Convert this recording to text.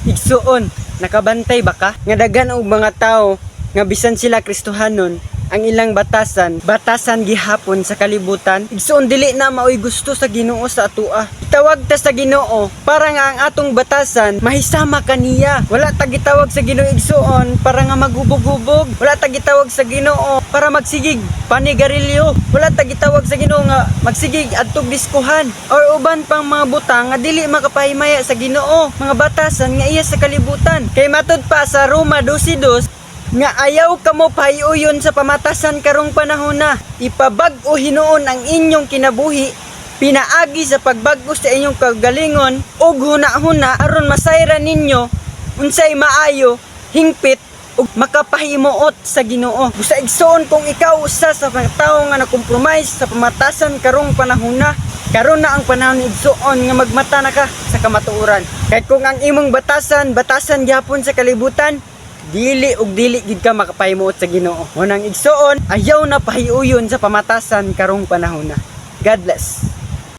Igsuon, nakabantay ba ka? Nga daghan og mga tao nga bisan sila Kristohanon, ang ilang batasan gihapon sa kalibutan. Igsuon dili na maoy gusto sa Ginoo sa atoa. Itawag ta sa Ginoo para nga ang atong batasan mahisama kaniya. Wala ta gitawag sa Ginoo igsuon para nga maghubog-hubog. Wala ta gitawag sa Ginoo para magsigig panigarilyo. Wala ta gitawag sa Ginoo nga magsigig adtog diskuhan or uban pang mga butang nga dili makapahimaya sa Ginoo. Mga batasan nga iya sa kalibutan. Kay matud pa sa Roma 12:2 nga ayaw kamo pahiuyon sa pamatasan karong panahon na. Ipabag-o hinuon ang inyong kinabuhi, pinaagi sa pagbag-o sa inyong kagalingon ug huna-huna aron masayran ninyo unsay maayo, hingpit ug makapahimuot sa Ginoo. Busa igsoon kung ikaw usa sa mga tawo nga na-compromise sa pamatasan karong panahon na. Karon na ang panahon igsoon nga magmata na ka sa kamatuoran. Kay kung ang imong batasan gyapon sa kalibutan, dili gid ka makapahimuot sa Ginoo. Munang igsuon, ayaw na pahiuyon sa pamatasan karong panahon na. God bless.